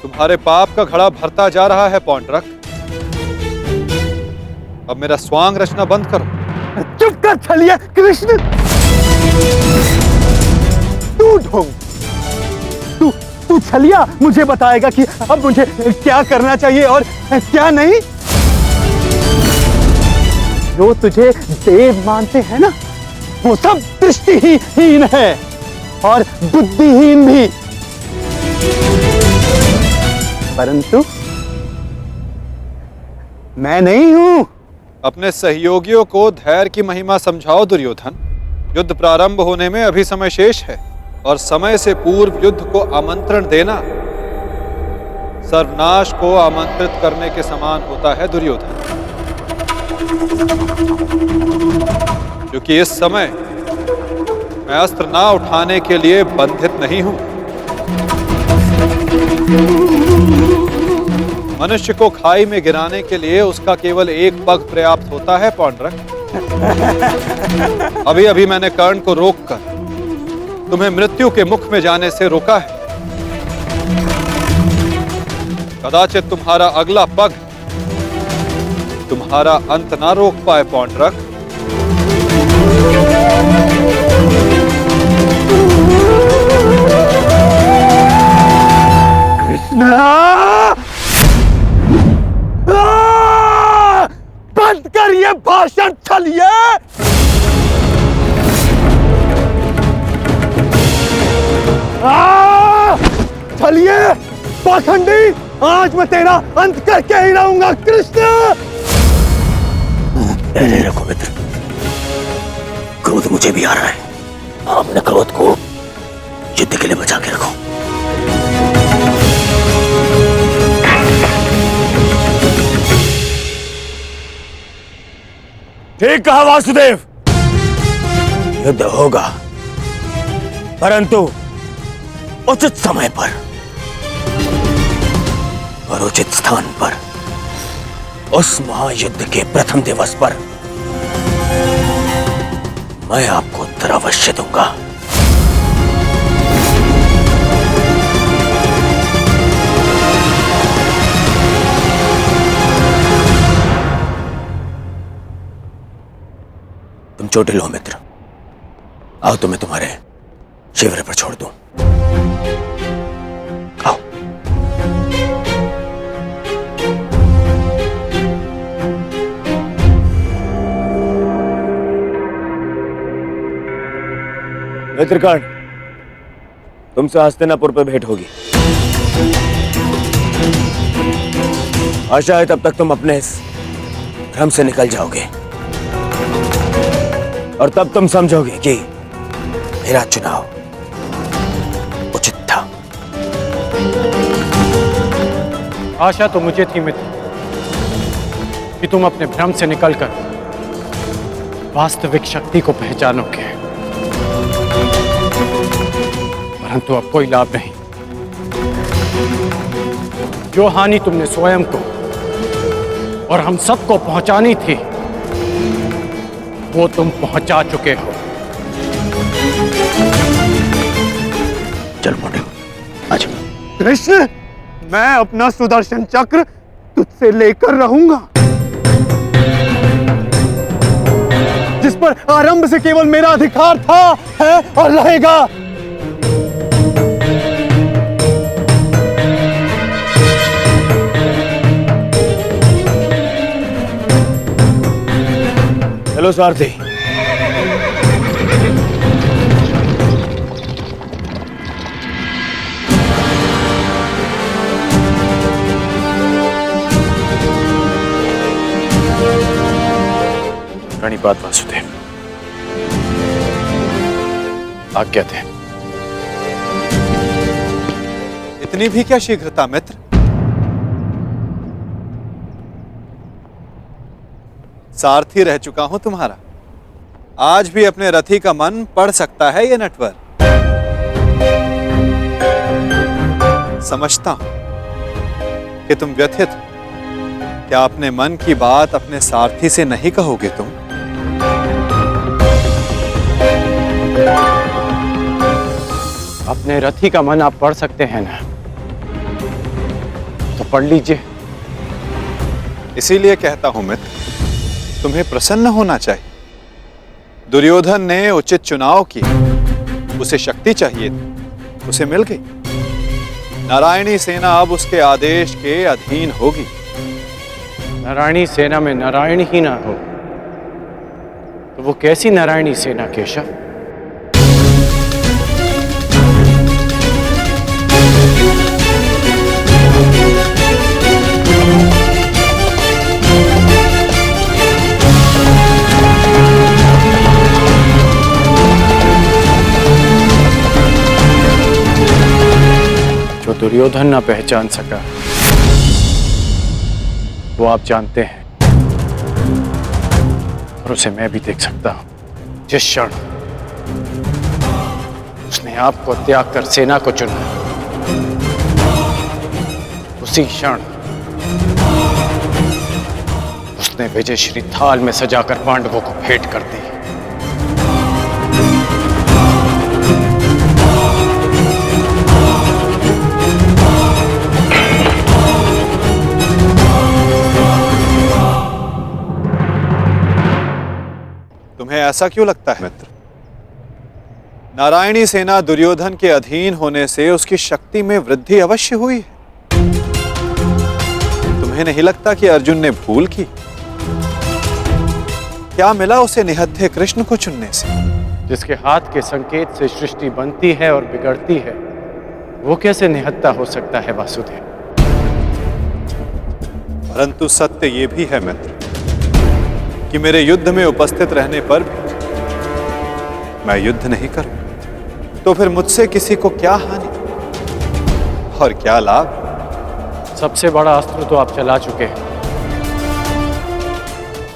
तुम्हारे पाप का घड़ा भरता जा रहा है पौंड्रक। अब मेरा स्वांग रचना बंद करो। चुप कर छलिया कृष्ण। तू ढोंग, तू छलिया मुझे बताएगा कि अब मुझे क्या करना चाहिए और क्या नहीं। जो तुझे देव मानते हैं ना, वो सब दृष्टिहीन है और बुद्धिहीन भी। परंतु मैं नहीं हूं। अपने सहयोगियों को धैर्य की महिमा समझाओ दुर्योधन। युद्ध प्रारंभ होने में अभी समय शेष है और समय से पूर्व युद्ध को आमंत्रण देना सर्वनाश को आमंत्रित करने के समान होता है दुर्योधन। क्योंकि इस समय मैं अस्त्र ना उठाने के लिए बंधित नहीं हूं। मनुष्य को खाई में गिराने के लिए उसका केवल एक पग पर्याप्त होता है पौंड्रक। अभी अभी मैंने कर्ण को रोककर तुम्हें मृत्यु के मुख में जाने से रोका है। कदाचित तुम्हारा अगला पग तुम्हारा अंत ना रोक पाए पौंड्रक। कृष्ण, बंद कर ये भाषण छलिए। छलिए पाखंडी, आज मैं तेरा अंत करके ही रहूंगा कृष्ण। अरे रखो मित्र, क्रोध मुझे भी आ रहा है। अपने क्रोध को युद्ध के लिए बचा के रखो। ठीक कहा वासुदेव, युद्ध होगा, परंतु उचित समय पर और उचित स्थान पर। उस महायुद्ध के प्रथम दिवस पर मैं आपको उत्तर अवश्य दूंगा। तुम चोटिल हो मित्र, आओ तुम्हें तुम्हारे शिविर पर छोड़ दूं। आओ। मित्रकर्ण, तुमसे हस्तिनापुर पर भेंट होगी। आशा है तब तक तुम अपने इस भ्रम से निकल जाओगे और तब तुम समझोगे कि मेरा चुनाव उचित था। आशा तो मुझे थी मित्र कि तुम अपने भ्रम से निकलकर वास्तविक शक्ति को पहचानोगे, परंतु अब कोई लाभ नहीं। जो हानि तुमने स्वयं को और हम सबको पहुंचानी थी, वो तुम पहुंचा चुके हो। चल मोटे, आज कृष्ण, मैं अपना सुदर्शन चक्र तुझसे लेकर रहूंगा, जिस पर आरंभ से केवल मेरा अधिकार था, है और रहेगा। चलो सारथी। प्रणिपात वासुदेव, आज्ञा थे। इतनी भी क्या शीघ्रता मित्र? सारथी रह चुका हूं तुम्हारा। आज भी अपने रथी का मन पढ़ सकता है ये नटवर। समझता हूं कि तुम व्यथित हो। क्या अपने मन की बात अपने सारथी से नहीं कहोगे तुम? अपने रथी का मन आप पढ़ सकते हैं ना, तो पढ़ लीजिए। इसीलिए कहता हूं मित्र, तुम्हें प्रसन्न होना चाहिए। दुर्योधन ने उचित चुनाव किया। उसे शक्ति चाहिए थी, उसे मिल गई। नारायणी सेना अब उसके आदेश के अधीन होगी। नारायणी सेना में नारायण ही ना हो तो वो कैसी नारायणी सेना केशव? जो दुर्योधन ना पहचान सका वो आप जानते हैं, और उसे मैं भी देख सकता हूं। जिस क्षण उसने आपको त्याग कर सेना को चुना, उसी क्षण उसने विजयश्री थाल में सजाकर पांडवों को भेंट कर दी। तुम्हें ऐसा क्यों लगता है मित्र? नारायणी सेना दुर्योधन के अधीन होने से उसकी शक्ति में वृद्धि अवश्य हुई है। तुम्हें नहीं लगता कि अर्जुन ने भूल की? क्या मिला उसे निहत्थे कृष्ण को चुनने से? जिसके हाथ के संकेत से सृष्टि बनती है और बिगड़ती है, वो कैसे निहत्था हो सकता है वासुदेव? परंतु सत्य ये भी है मित्र कि मेरे युद्ध में उपस्थित रहने पर भी मैं युद्ध नहीं करूं, तो फिर मुझसे किसी को क्या हानि और क्या लाभ? सबसे बड़ा अस्त्र तो आप चला चुके हैं,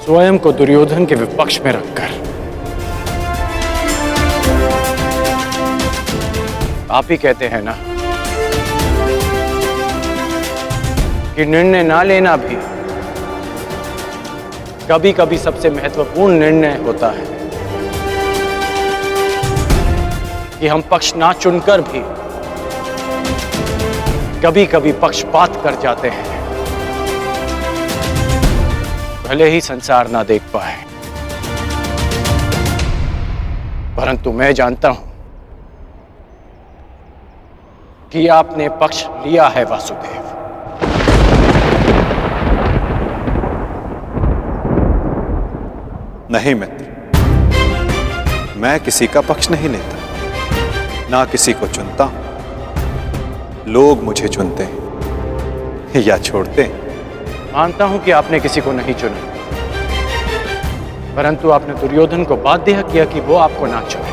स्वयं को दुर्योधन के विपक्ष में रखकर। आप ही कहते हैं ना कि निर्णय ना लेना भी कभी कभी सबसे महत्वपूर्ण निर्णय होता है, कि हम पक्ष ना चुनकर भी कभी कभी पक्षपात कर जाते हैं, भले ही संसार ना देख पाए। परंतु मैं जानता हूं कि आपने पक्ष लिया है वासुदेव। नहीं मित्र, मैं किसी का पक्ष नहीं लेता, ना किसी को चुनता हूं। लोग मुझे चुनते हैं या छोड़ते हैं। मानता हूं कि आपने किसी को नहीं चुना, परंतु आपने दुर्योधन को बाध्य किया कि वो आपको ना चुने।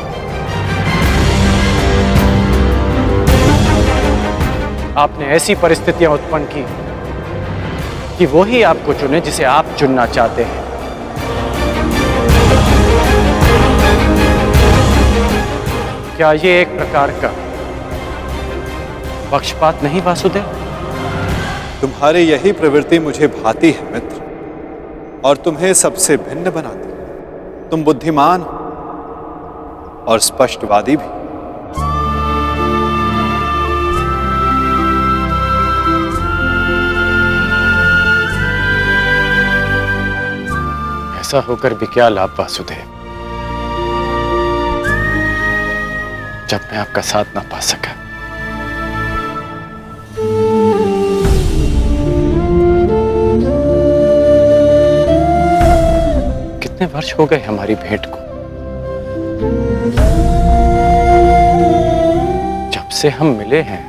आपने ऐसी परिस्थितियां उत्पन्न की कि वो ही आपको चुने जिसे आप चुनना चाहते हैं। क्या ये एक प्रकार का पक्षपात नहीं वासुदेव? तुम्हारी यही प्रवृत्ति मुझे भाती है मित्र, और तुम्हें सबसे भिन्न बनाती है। तुम बुद्धिमान हो और स्पष्टवादी भी। ऐसा होकर भी क्या लाभ वासुदेव, जब मैं आपका साथ ना पा सका। कितने वर्ष वर्ष हो गए हमारी भेंट को। जब से हम मिले हैं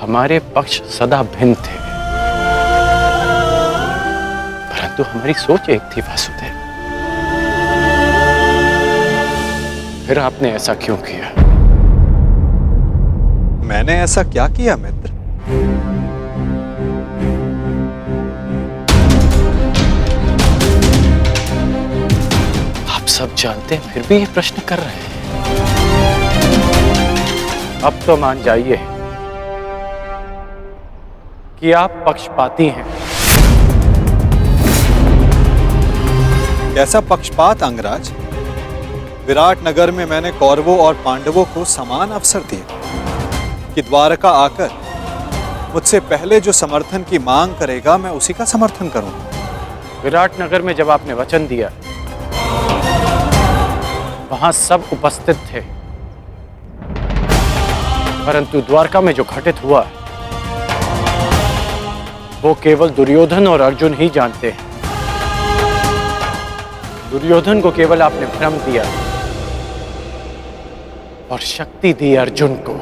हमारे पक्ष सदा भिन्न थे, परंतु हमारी सोच एक थी वासुदेव। फिर आपने ऐसा क्यों किया? मैंने ऐसा क्या किया मित्र? आप सब जानते हैं फिर भी ये प्रश्न कर रहे हैं। अब तो मान जाइए कि आप पक्षपाती हैं। कैसा पक्षपात अंगराज? विराट नगर में मैंने कौरवों और पांडवों को समान अवसर दिए कि द्वारका आकर मुझसे पहले जो समर्थन की मांग करेगा मैं उसी का समर्थन करूंगा। विराट नगर में जब आपने वचन दिया वहां सब उपस्थित थे, परंतु द्वारका में जो घटित हुआ वो केवल दुर्योधन और अर्जुन ही जानते हैं। दुर्योधन को केवल आपने भ्रम दिया और शक्ति दी अर्जुन को।